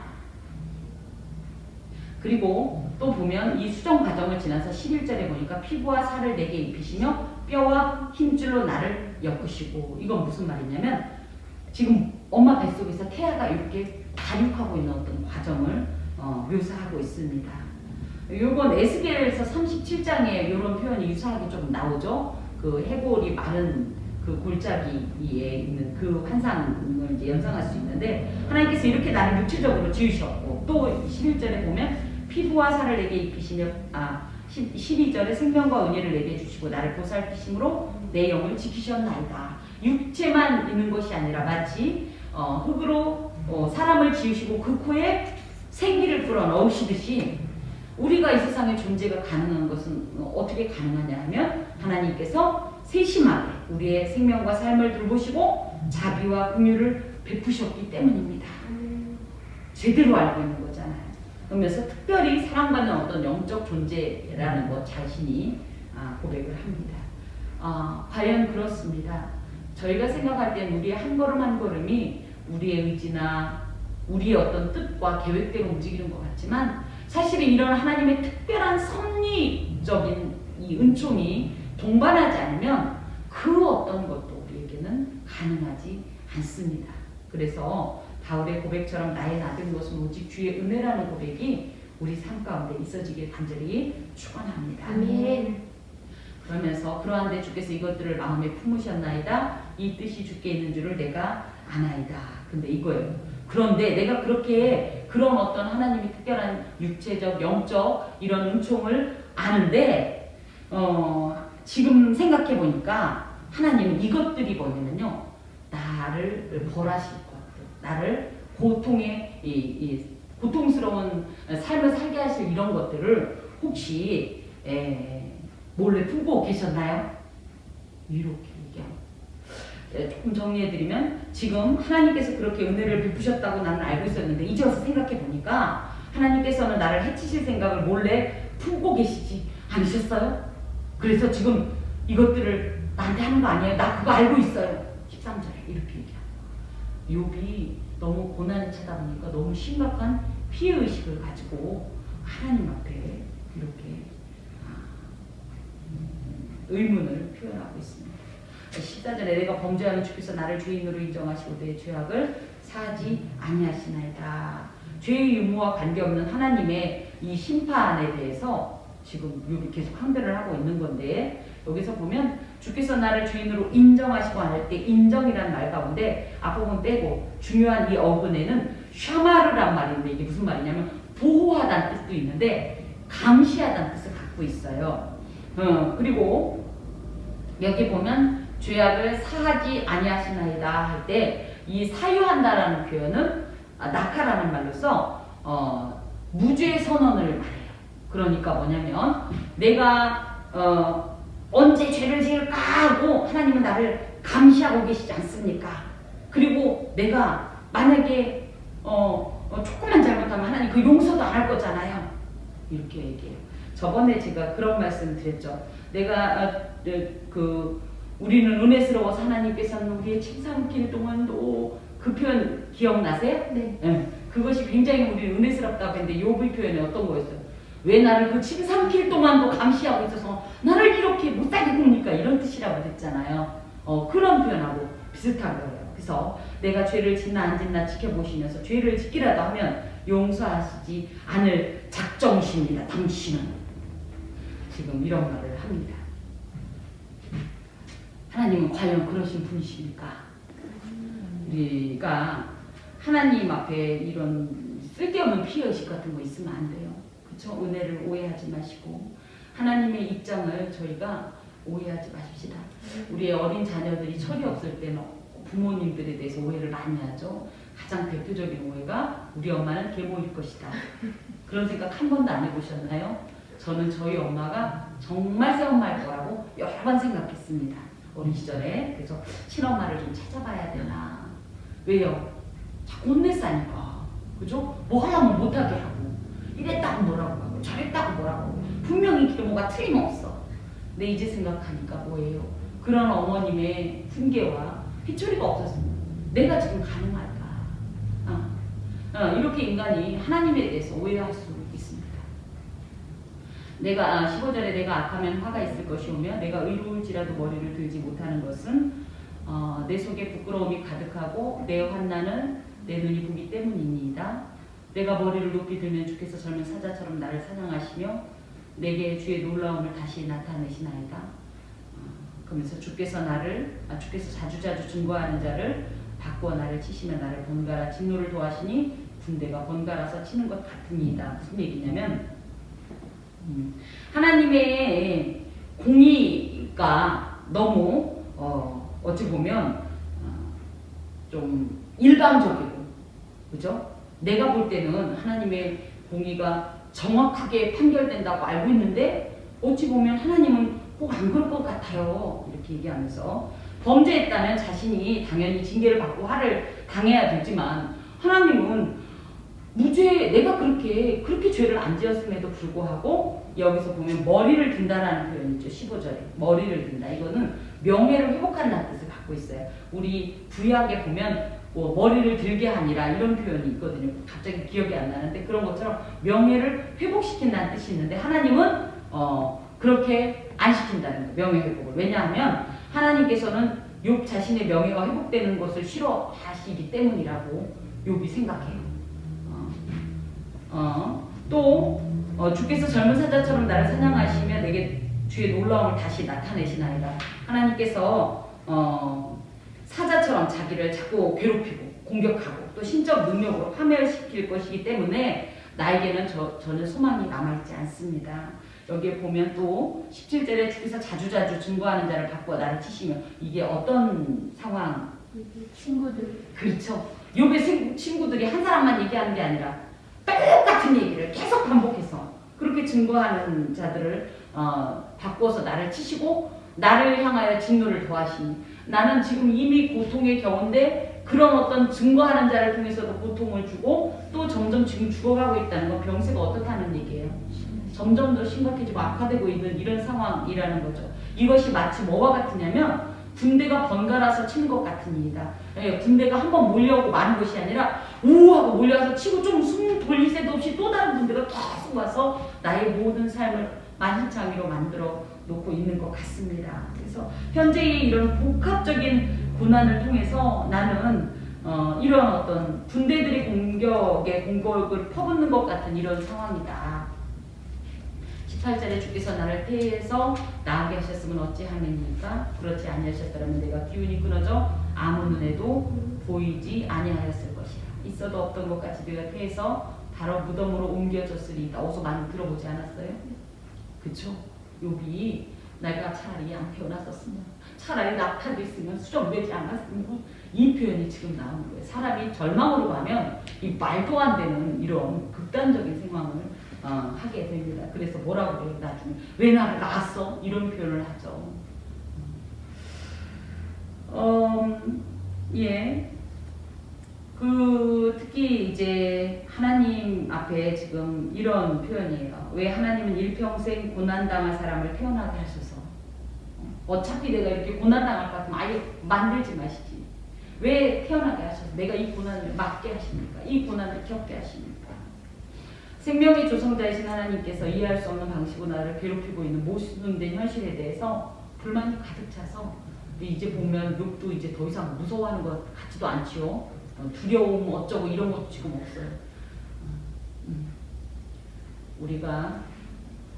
그리고 또 보면 이 수정 과정을 지나서 11절에 보니까 피부와 살을 내게 입히시며 뼈와 힘줄로 나를 엮으시고 이건 무슨 말이냐면 지금 엄마 뱃속에서 태아가 이렇게 다육하고 있는 어떤 과정을 묘사하고 있습니다. 요건 에스겔서 37장에 이런 표현이 유사하게 좀 나오죠. 그 해골이 마른 그 골짜기에 있는 그 환상을 이제 연상할 수 있는데 하나님께서 이렇게 나를 육체적으로 지으셨고 또 11절에 보면 피부와 살을 내게 입히시며 12절에 생명과 은혜를 내게 주시고 나를 보살피심으로 내 영을 지키셨나이다. 육체만 있는 것이 아니라 마치 흙으로 사람을 지으시고 그 코에 생기를 불어넣으시듯이 우리가 이 세상에 존재가 가능한 것은 어떻게 가능하냐 하면 하나님께서 세심하게 우리의 생명과 삶을 돌보시고 자비와 긍휼을 베푸셨기 때문입니다. 제대로 알고 있는 거잖아요. 그러면서 특별히 사랑받는 어떤 영적 존재라는 것 자신이 고백을 합니다. 과연 그렇습니다. 저희가 생각할 땐 우리의 한 걸음 한 걸음이 우리의 의지나 우리의 어떤 뜻과 계획대로 움직이는 것 같지만 사실은 이런 하나님의 특별한 섭리적인 이 은총이 동반하지 않으면 그 어떤 것도 우리에게는 가능하지 않습니다. 그래서 바울의 고백처럼 나의 나된 것은 오직 주의 은혜라는 고백이 우리 삶 가운데 있어지길 간절히 축원합니다. 아멘. 그러면서 그러한데 주께서 이것들을 마음에 품으셨나이다. 이 뜻이 주께 있는 줄을 내가 아나이다. 근데 이거예요. 그런데 내가 그렇게 그런 어떤 하나님의 특별한 육체적, 영적 이런 은총을 아는데 지금 생각해 보니까 하나님은 이것들이 뭐냐면요. 나를 벌하실 것들, 나를 고통의 고통스러운 삶을 살게 하실 이런 것들을 혹시 몰래 품고 계셨나요? 이렇게 얘기합니다. 조금 정리해드리면 지금 하나님께서 그렇게 은혜를 베푸셨다고 나는 알고 있었는데 이제 와서 생각해 보니까 하나님께서는 나를 해치실 생각을 몰래 품고 계시지 않으셨어요? 그래서 지금 이것들을 나한테 하는 거 아니에요? 나 그거 알고 있어요. 13절에 이렇게 얘기합니다. 욥이 너무 고난이 차다 보니까 너무 심각한 피해의식을 가지고 하나님 앞에 이렇게 의문을 표현하고 있습니다. 14절에 내가 범죄하면 주께서 나를 주인으로 인정하시고 내 죄악을 사하지 아니하시나이다. 죄의 유무와 관계없는 하나님의 이 심판에 대해서 지금 여기 계속 항변을 하고 있는 건데, 여기서 보면 주께서 나를 주인으로 인정하시고 할 때 인정이라는 말 가운데 앞부분 빼고 중요한 이 어근에는 샤마르란 말인데, 이게 무슨 말이냐면 보호하다는 뜻도 있는데 감시하다는 뜻을 갖고 있어요. 그리고 여기 보면 죄악을 사하지 아니하시나이다 할 때 이 사유한다라는 표현은 낙하라는 말로서 무죄 선언을 말해요. 그러니까 뭐냐면 내가 언제 죄를 지을까 하고 하나님은 나를 감시하고 계시지 않습니까? 그리고 내가 만약에 조금만 잘못하면 하나님 그 용서도 안 할 거잖아요. 이렇게 얘기해요. 저번에 제가 그런 말씀 드렸죠. 내가 우리는 은혜스러워서 하나님께서는 우리의 침상길 동안도 그 표현 기억나세요? 네. 네. 그것이 굉장히 우리 은혜스럽다고 했는데 욥의 표현이 어떤 거였어요? 왜 나를 그 침상길 동안도 감시하고 있어서 나를 이렇게 못하게 굽니까? 이런 뜻이라고 했잖아요. 그런 표현하고 비슷한 거예요. 그래서 내가 죄를 짓나 안 짓나 지켜보시면서 죄를 짓기라도 하면 용서하시지 않을 작정이십니다. 당신은. 지금 이런 말을 합니다. 하나님은 과연 그러신 분이십니까? 우리가 하나님 앞에 이런 쓸데없는 피해의식 같은 거 있으면 안 돼요. 그렇죠? 은혜를 오해하지 마시고 하나님의 입장을 저희가 오해하지 마십시다. 우리의 어린 자녀들이 철이 없을 때는 부모님들에 대해서 오해를 많이 하죠. 가장 대표적인 오해가 우리 엄마는 계모일 것이다. 그런 생각 한 번도 안 해보셨나요? 저는 저희 엄마가 정말 새엄마일 거라고 여러 번 생각했습니다. 어린 시절에. 그래서 친엄마를 좀 찾아봐야 되나. 왜요? 자꾸 혼냈으니까. 그죠? 뭐 하려면 못하게 하고 이랬다고 뭐라고 하고 저랬다고 뭐라고 하고 분명히 계모가 틀림없어. 근데 이제 생각하니까 뭐예요? 그런 어머님의 훈계와 희초리가 없었습니다. 내가 지금 가능할까? 이렇게 인간이 하나님에 대해서 오해할 수 있습니다. 내가 15절에 내가 악하면 화가 있을 것이오며 내가 의로울지라도 머리를 들지 못하는 것은 내 속에 부끄러움이 가득하고 내 환난은 내 눈이 보기 때문이니이다. 내가 머리를 높이 들면 주께서 젊은 사자처럼 나를 사냥하시며 내게 주의 놀라움을 다시 나타내시나이다. 그러면서 주께서 자주자주 증거하는 자를 바꾸어 나를 치시며 나를 번갈아 진노를 도하시니 군대가 번갈아서 치는 것 같으니이다. 무슨 얘기냐면 하나님의 공의가 너무 어찌 보면 좀 일방적이고, 그죠? 내가 볼 때는 하나님의 공의가 정확하게 판결된다고 알고 있는데 어찌 보면 하나님은 꼭 안 그럴 것 같아요. 이렇게 얘기하면서 범죄했다면 자신이 당연히 징계를 받고 화를 당해야 되지만 하나님은 내가 그렇게 죄를 안 지었음에도 불구하고 여기서 보면 머리를 든다라는 표현이 있죠. 15절에 머리를 든다. 이거는 명예를 회복한다는 뜻을 갖고 있어요. 우리 구약에 보면 머리를 들게 하니라 이런 표현이 있거든요. 갑자기 기억이 안 나는데 그런 것처럼 명예를 회복시킨다는 뜻이 있는데 하나님은 그렇게 안 시킨다는 거예요. 명예 회복을. 왜냐하면 하나님께서는 욥 자신의 명예가 회복되는 것을 싫어하시기 때문이라고 욥이 생각해요. 또 주께서 젊은 사자처럼 나를 사냥하시며 내게 주의 놀라움을 다시 나타내시나이다. 하나님께서 사자처럼 자기를 자꾸 괴롭히고 공격하고 또 신적 능력으로 파멸시킬 것이기 때문에 나에게는 전혀 소망이 남아있지 않습니다. 여기에 보면 또 17절에 주께서 자주자주 증거하는 자를 바꾸어 나를 치시며 이게 어떤 상황? 친구들. 그렇죠. 욥의 친구들이 한 사람만 얘기하는 게 아니라 똑같은 얘기를 계속 반복해서 그렇게 증거하는 자들을 바꾸어서 나를 치시고 나를 향하여 진노를 더하시니 나는 지금 이미 고통의 겨운데 그런 어떤 증거하는 자를 통해서도 고통을 주고 또 점점 지금 죽어가고 있다는 건 병세가 어떻다는 얘기예요. 점점 더 심각해지고 악화되고 있는 이런 상황이라는 거죠. 이것이 마치 뭐와 같으냐면 군대가 번갈아서 치는 것 같으니이다. 군대가 한번 몰려오고 마는 것이 아니라 우하고 몰려와서 치고 좀 숨 돌릴 새도 없이 또 다른 군대가 계속 와서 나의 모든 삶을 만신창이로 만들어 놓고 있는 것 같습니다. 그래서 현재의 이런 복합적인 고난을 통해서 나는 이런 어떤 군대들이 공격을 퍼붓는 것 같은 이런 상황이다. 18절에 주께서 나를 태에서 나게 하셨으면 어찌하느니까 그렇지 아니하셨더라면 내가 기운이 끊어져 아무 눈에도 보이지 아니하였을 것이라. 있어도 없던 것 같이 내가 태에서 바로 무덤으로 옮겨졌으리이다. 어디서 많이 들어보지 않았어요? 그쵸? 여기 내가 차라리 안 태어났었으면, 차라리 낙타됐으면, 수정되지 않았으면, 이 표현이 지금 나오는 거예요. 사람이 절망으로 가면 이 말도 안 되는 이런 극단적인 상황을 하게 됩니다. 그래서 뭐라고 그래요? 나중에 왜 나를 낳았어? 이런 표현을 하죠. 예. 특히 이제 하나님 앞에 지금 이런 표현이에요. 왜 하나님은 일평생 고난당할 사람을 태어나게 하셔서, 어차피 내가 이렇게 고난당할 것 같으면 아예 만들지 마시지. 왜 태어나게 하셔서 내가 이 고난을 맡게 하십니까? 이 고난을 겪게 하십니까? 생명의 조성자이신 하나님께서 이해할 수 없는 방식으로 나를 괴롭히고 있는 모순된 현실에 대해서 불만이 가득 차서 이제 보면 욥도 이제 더 이상 무서워하는 것 같지도 않지요. 두려움 어쩌고 이런 것도 지금 없어요. 우리가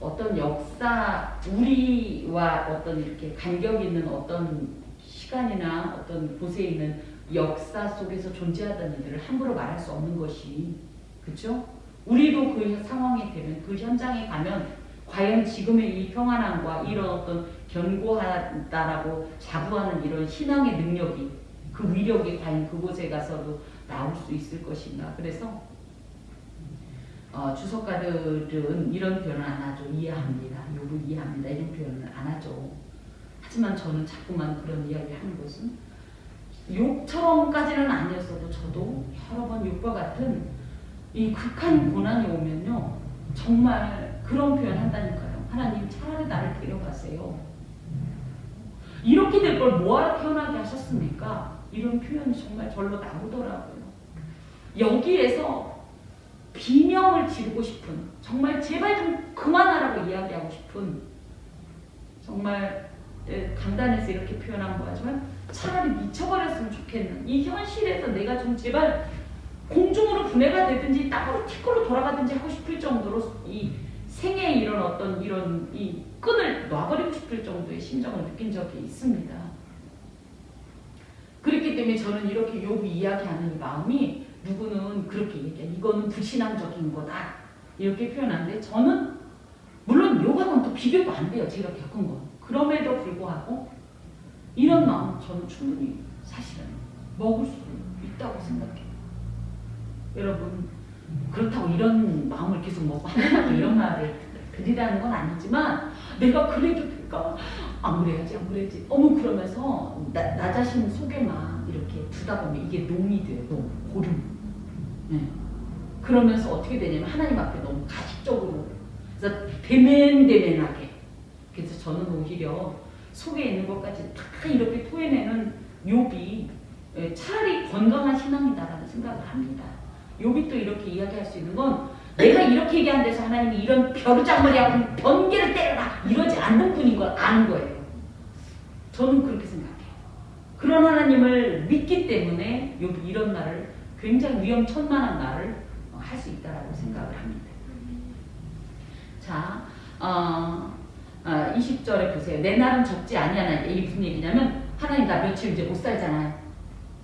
어떤 역사, 우리와 어떤 이렇게 간격 있는 어떤 시간이나 어떤 곳에 있는 역사 속에서 존재하던 이들을 함부로 말할 수 없는 것이, 그렇죠? 우리도 그 상황이 되면, 그 현장에 가면 과연 지금의 이 평안함과 이런 어떤 견고하다라고 자부하는 이런 신앙의 능력이, 그 위력이 과연 그곳에 가서도 나올 수 있을 것인가. 그래서 주석가들은 이런 표현을 안 하죠. 이해합니다. 욥을 이해합니다. 이런 표현을 안 하죠. 하지만 저는 자꾸만 그런 이야기를 하는 것은, 욥처럼까지는 아니었어도 저도 여러 번 욥과 같은 이 극한 고난이 오면요, 정말 그런 표현 한다니까요. 하나님 차라리 나를 데려가세요. 이렇게 될 걸 뭐하러 태어나게 하셨습니까? 이런 표현이 정말 절로 나오더라고요. 여기에서 비명을 지르고 싶은, 정말 제발 좀 그만하라고 이야기하고 싶은, 정말 강단에서 이렇게 표현한 거지만 차라리 미쳐버렸으면 좋겠는, 이 현실에서 내가 좀 제발 공중으로 분해가 되든지 땅으로 티끌로 돌아가든지 하고 싶을 정도로 이 생애의 이런 어떤 이런 이 끈을 놔버리고 싶을 정도의 심정을 느낀 적이 있습니다. 그렇기 때문에 저는 이렇게 욥이 이야기하는 이 마음이, 누구는 그렇게 얘기해, 이거는 불신앙적인 거다 이렇게 표현하는데, 저는 물론 욥하고는 또 비교도 안 돼요. 제가 겪은 건. 그럼에도 불구하고 이런 마음 저는 충분히 사실은 먹을 수 있다고 생각해요. 여러분, 그렇다고 이런 마음을 계속 먹고 하나님께 이런 말을 드리라는 건 아니지만, 내가 그래도 될까? 안 그래야지. 그러면서 나 자신 속에만 이렇게 두다 보면 이게 농이 돼요. 고름. 네. 그러면서 어떻게 되냐면 하나님 앞에 너무 가식적으로, 그래서 대면하게. 그래서 저는 오히려 속에 있는 것까지 다 이렇게 토해내는 욥이 차라리 건강한 신앙이다라는 생각을 합니다. 욥이 또 이렇게 이야기할 수 있는 건, 내가 이렇게 얘기한 데서 하나님이 이런 벼르장머리하고 번개를 때려라 이러지 않는 분인 걸 아는 거예요. 저는 그렇게 생각해요. 그런 하나님을 믿기 때문에 욥이 이런 말을, 굉장히 위험천만한 말을 할 수 있다라고 생각을 합니다. 자, 20절에 보세요. 내 날은 적지 아니하나이까. 이게 무슨 얘기냐면, 하나님 나 며칠 이제 못 살잖아요.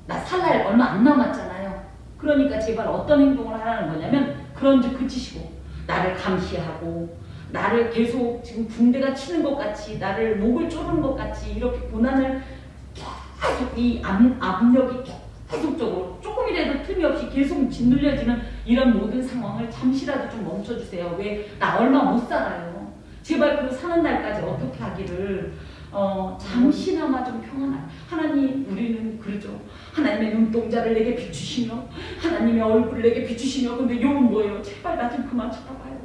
나 살 날 얼마 안 남았잖아요. 그러니까 제발 어떤 행동을 하라는 거냐면, 그런즉 그치시고 나를 감시하고 나를 계속 지금 붕대가 치는 것 같이, 나를 목을 조르는 것 같이 이렇게 고난을 계속, 이 압력이 계속적으로 조금이라도 틈이 없이 계속 짓눌려지는 이런 모든 상황을 잠시라도 좀 멈춰주세요. 왜? 나 얼마 못 살아요. 제발 그 사는 날까지 어떻게 하기를 잠시나마 좀 평안한, 하나님, 우리는 그러죠. 하나님의 눈동자를 내게 비추시며 하나님의 얼굴을 내게 비추시며, 근데 욥은 뭐예요? 제발 나 좀 그만 쳐다봐요.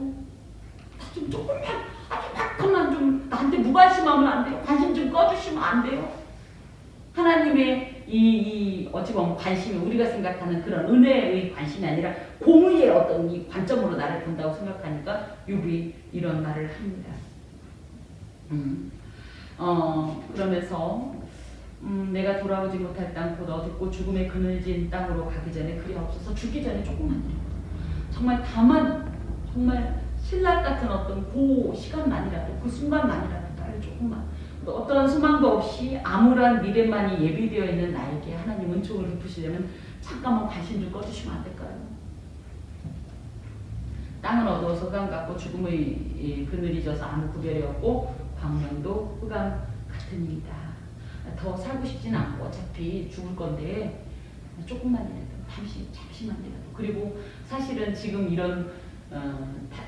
나 좀 조금만, 아주 약간만 좀 나한테 무관심하면 안 돼요. 관심 좀 꺼주시면 안 돼요. 하나님의 이 어찌 보면 관심이, 우리가 생각하는 그런 은혜의 관심이 아니라 공의의 어떤 이 관점으로 나를 본다고 생각하니까 욥이 이런 말을 합니다. 그러면서 내가 돌아오지 못할 땅 곧 어둡고 죽음의 그늘진 땅으로 가기 전에 그리 없어서 죽기 전에 조금만 정말 다만 정말 신랄 같은 어떤 그 시간만이라도 그 순간만이라도 나를 조금만 어떤 소망도 없이 암울한 미래만이 예비되어 있는 나에게 하나님 은총을 베푸시려면 잠깐만 관심 좀 꺼주시면 안 될까요? 땅은 어두워서 흑암 같고 죽음의 그늘이 져서 아무 구별이 없고 광명도 흑암 같으니이다. 더 살고 싶진 않고 어차피 죽을 건데 조금만이라도 잠시만이라도 그리고 사실은 지금 이런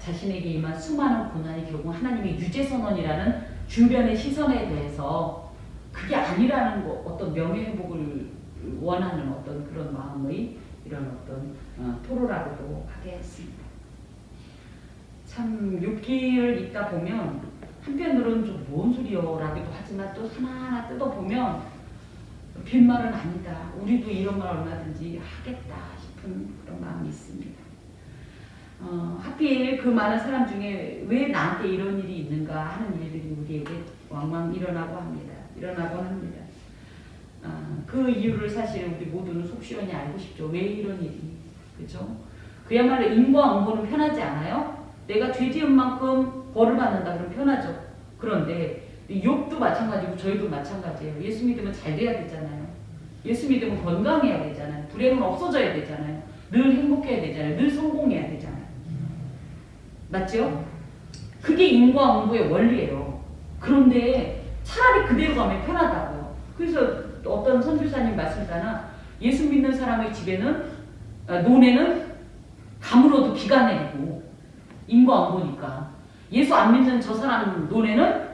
자신에게 임한 수많은 고난이 결국 하나님의 유죄선언이라는 주변의 시선에 대해서 그게 아니라는 거 어떤 명예회복을 원하는 어떤 그런 마음의 이런 어떤 토로라고도 하겠습니다. 참 욥기를 읽다 보면 한편으로는 좀 뭔 소리요 라기도 하지만 또 하나하나 뜯어보면 빈말은 아니다. 우리도 이런 말 얼마든지 하겠다 싶은 그런 마음이 있습니다. 하필 그 많은 사람 중에 왜 나한테 이런 일이 있는가 하는 일들이 우리에게 왕왕 일어나곤 합니다. 그 이유를 사실 우리 모두는 속 시원히 알고 싶죠. 왜 이런 일이, 그렇죠? 그야말로 인과응보는 편하지 않아요? 내가 죄 지은 만큼 벌을 받는다 그러면 편하죠. 그런데 욥도 마찬가지고 저희도 마찬가지예요. 예수 믿으면 잘 돼야 되잖아요. 예수 믿으면 건강해야 되잖아요. 불행은 없어져야 되잖아요. 늘 행복해야 되잖아요. 늘 성공해야 되잖아요. 맞죠? 그게 인과응보의 원리예요. 그런데 차라리 그대로 가면 편하다고요. 그래서 어떤 선교사님 말씀 따나 예수 믿는 사람의 집에는 논에는 가물어도 비가 내리고 인과응보니까 예수 안 믿는 저 사람 논에는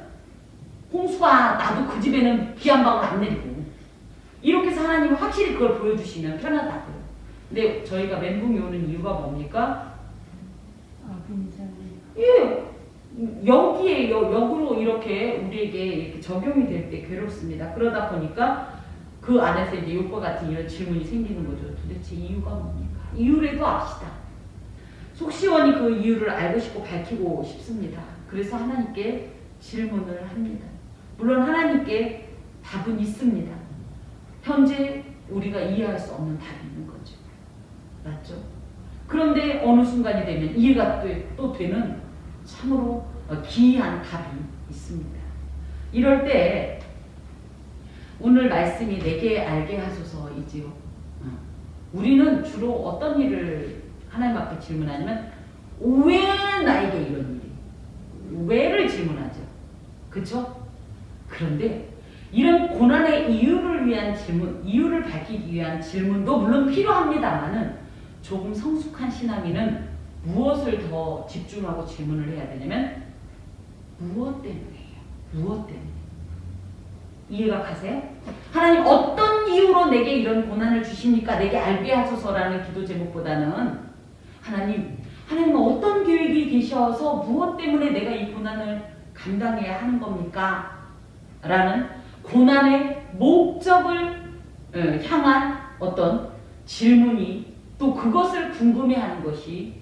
홍수가 나도 그 집에는 비 한 방울 안 내리고 이렇게 해서 하나님이 확실히 그걸 보여주시면 편하다고요. 근데 저희가 멘붕이 오는 이유가 뭡니까? 예, 여기에 역으로 이렇게 우리에게 이렇게 적용이 될 때 괴롭습니다. 그러다 보니까 그 안에서 이제 욥과 같은 이런 질문이 생기는 거죠. 도대체 이유가 뭡니까? 이유라도 압시다. 속 시원히 그 이유를 알고 싶고 밝히고 싶습니다. 그래서 하나님께 질문을 합니다. 물론 하나님께 답은 있습니다. 현재 우리가 이해할 수 없는 답이 있는 거죠. 맞죠? 그런데 어느 순간이 되면 이해가 또 되는 참으로 기이한 답이 있습니다. 이럴 때 오늘 말씀이 내게 알게 하소서이지요. 우리는 주로 어떤 일을 하나님 앞에 질문하냐면 왜 나에게 이런 일이? 왜를 질문하죠. 그렇죠? 그런데 이런 고난의 이유를 위한 질문, 이유를 밝히기 위한 질문도 물론 필요합니다만은 조금 성숙한 신앙인은 무엇을 더 집중하고 질문을 해야 되냐면 무엇 때문이에요? 무엇 때문에? 이해가 가세요? 하나님 어떤 이유로 내게 이런 고난을 주십니까? 내게 알게 하소서라는 기도 제목보다는 하나님은 어떤 계획이 계셔서 무엇 때문에 내가 이 고난을 감당해야 하는 겁니까? 라는 고난의 목적을 향한 어떤 질문이 또 그것을 궁금해하는 것이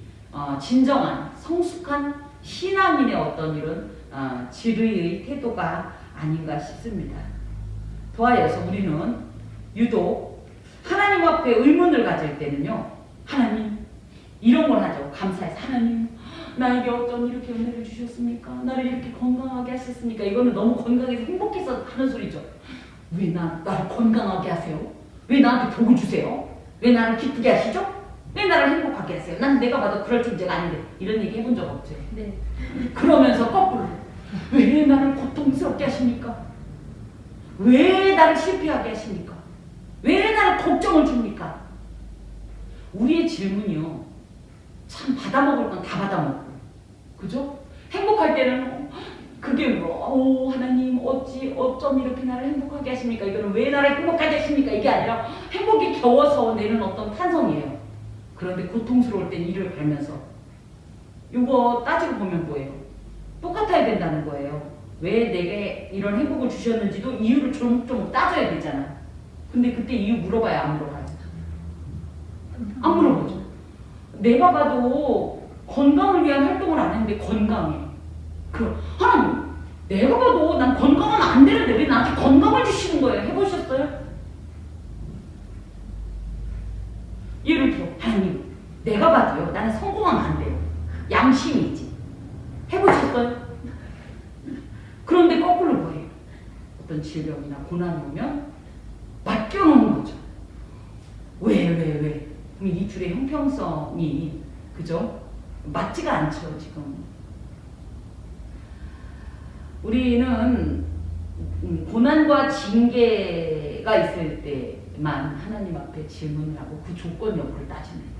진정한 성숙한 신앙인의 어떤 이런 질의의 태도가 아닌가 싶습니다. 더하여서 우리는 유독 하나님 앞에 의문을 가질 때는요. 하나님 이런 걸 하죠. 감사해서 하나님 나에게 어떤 이렇게 은혜를 주셨습니까? 나를 이렇게 건강하게 하셨습니까? 이거는 너무 건강해서 행복해서 하는 소리죠. 왜 나를 건강하게 하세요? 왜 나한테 복을 주세요? 왜 나를 기쁘게 하시죠? 왜 나를 행복하게 하세요? 난 내가 봐도 그럴 존재가 아닌데 이런 얘기 해본 적 없죠. 네. 그러면서 거꾸로 왜 나를 고통스럽게 하십니까? 왜 나를 실패하게 하십니까? 왜 나를 걱정을 줍니까? 우리의 질문이요. 참 받아먹을 건 다 받아먹고 그죠? 행복할 때는 그게 하나님 어쩜 이렇게 나를 행복하게 하십니까? 이거는 왜 나를 행복하게 하십니까? 이게 아니라 행복이 겨워서 내는 어떤 탄성이에요. 그런데 고통스러울 땐 이를 갈면서 이거 따지고 보면 뭐예요? 똑같아야 된다는 거예요. 왜 내게 이런 행복을 주셨는지도 이유를 조목조목 따져야 되잖아. 근데 그때 이유 물어봐야 안 물어봐요. 안 물어보죠. 내가 봐도 건강을 위한 활동을 안 했는데 건강해. 하나님 내가 봐도 난 건강은 안 되는데 왜 나한테 건강을 주시는 거예요? 해보셨어요? 예를 들어 하나님 내가 봐도요 나는 성공하면 안 돼요. 양심이 있지. 해보셨어요? 그런데 거꾸로 뭐예요? 어떤 질병이나 고난이 오면 맡겨놓은 거죠. 왜? 그럼 이 둘의 형평성이 그죠? 맞지가 않죠 지금. 우리는 고난과 징계가 있을 때만 하나님 앞에 질문을 하고 그 조건 여부를 따집니다.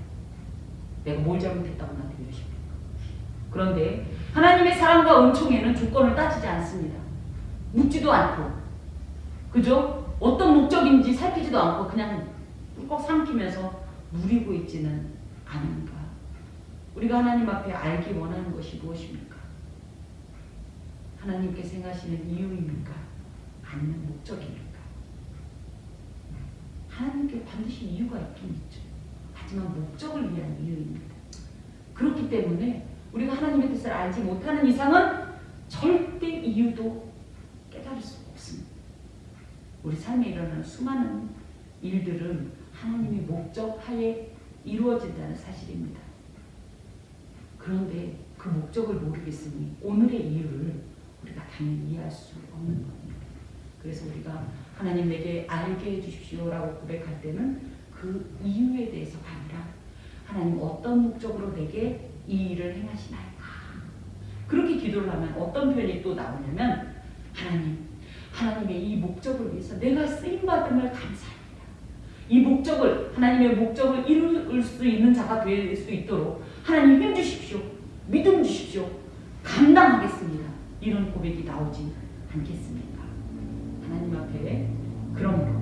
내가 뭘 잘못했다고 나한테 이러십니까? 그런데 하나님의 사랑과 은총에는 조건을 따지지 않습니다. 묻지도 않고 그죠? 어떤 목적인지 살피지도 않고 그냥 꿀꺽 삼키면서 누리고 있지는 않은가? 우리가 하나님 앞에 알기 원하는 것이 무엇입니까? 하나님께서 행하시는 이유입니까? 아니면 목적입니까? 하나님께 반드시 이유가 있긴 있죠. 하지만 목적을 위한 이유입니다. 그렇기 때문에 우리가 하나님의 뜻을 알지 못하는 이상은 절대 이유도 깨달을 수 없습니다. 우리 삶에 일어나는 수많은 일들은 하나님의 목적 하에 이루어진다는 사실입니다. 그런데 그 목적을 모르겠으니 오늘의 이유를 우리가 당연히 이해할 수 없는 겁니다. 그래서 우리가 하나님 내게 알게 해주십시오라고 고백할 때는 그 이유에 대해서가 아니라 하나님 어떤 목적으로 내게 이 일을 행하시나이까. 그렇게 기도를 하면 어떤 표현이 또 나오냐면 하나님의 이 목적을 위해서 내가 쓰임받음을 감사합니다. 이 목적을 하나님의 목적을 이룰 수 있는 자가 될 수 있도록 하나님 힘 주십시오. 믿음 주십시오. 감당하겠습니다. 이런 고백이 나오지 않겠습니까? 하나님 앞에 그러므로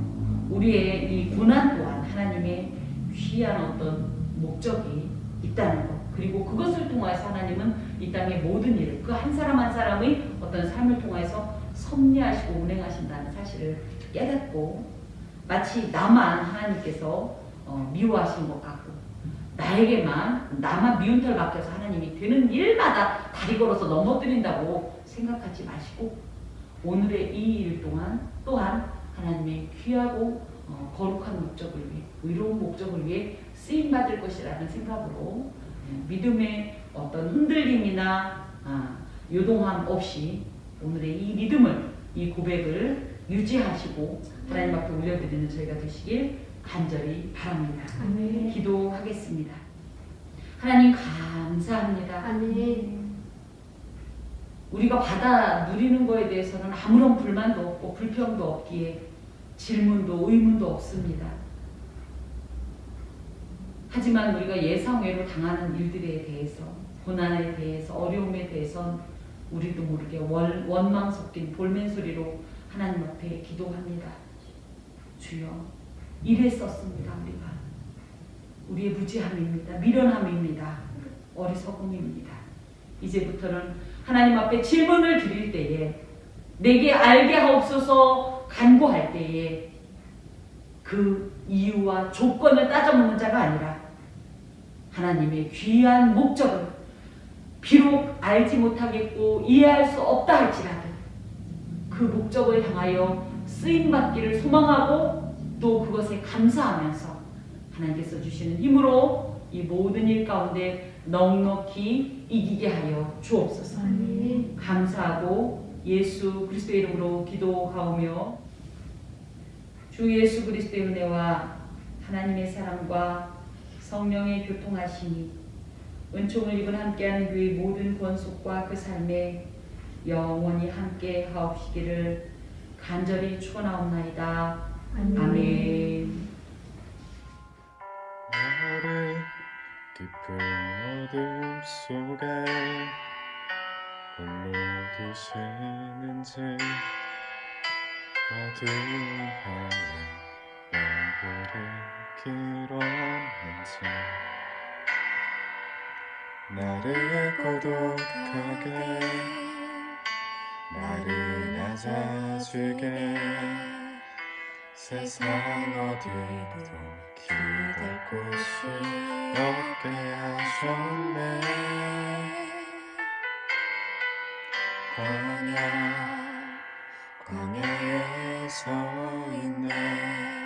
우리의 이 고난 또한 하나님의 귀한 어떤 목적이 있다는 것, 그리고 그것을 통해서 하나님은 이 땅의 모든 일을 그 한 사람 한 사람의 어떤 삶을 통해서 섭리하시고 운행하신다는 사실을 깨닫고 마치 나만 하나님께서 미워하신 것 같고 나만 미운 털 맡겨서 하나님이 되는 일마다 다리 걸어서 넘어뜨린다고 생각하지 마시고 오늘의 이 일 또한 하나님의 귀하고 거룩한 목적을 위해 의로운 목적을 위해 쓰임받을 것이라는 생각으로 믿음의 어떤 흔들림이나 요동함 없이 오늘의 이 믿음을 이 고백을 유지하시고 하나님 앞에 올려드리는 저희가 되시길 간절히 바랍니다. 아멘. 기도하겠습니다. 하나님 감사합니다. 아멘. 우리가 받아 누리는 거에 대해서는 아무런 불만도 없고 불평도 없기에 질문도 의문도 없습니다. 하지만 우리가 예상 외로 당하는 일들에 대해서 고난에 대해서 어려움에 대해선 우리도 모르게 원망 섞인 볼멘 소리로 하나님 앞에 기도합니다. 주여 이랬었습니다. 우리의 무지함입니다. 미련함입니다. 어리석음입니다. 이제부터는 하나님 앞에 질문을 드릴 때에 내게 알게 하옵소서 간구할 때에 그 이유와 조건을 따져묻는 자가 아니라 하나님의 귀한 목적을 비록 알지 못하겠고 이해할 수 없다 할지라도 그 목적을 향하여 쓰임받기를 소망하고 또 그것에 감사하면서 하나님께서 주시는 힘으로 이 모든 일 가운데 넉넉히 이기게 하여 주옵소서. 아멘. 감사하고 예수 그리스도의 이름으로 기도하오며 주 예수 그리스도의 은혜와 하나님의 사랑과 성령의 교통하심이 은총을 입은 함께하는 교회의 모든 권속과 그 삶에 영원히 함께 하옵시기를 간절히 축원하옵나이다. 아멘. 나를 깊은 어둠 속에 홀로 두시는지 어두운 밤에 얼굴을 길었는지 나를 고독하게 나를 낮아지게 세상 어디도 기댈 곳이 없게 하셨네 광야에 서 있네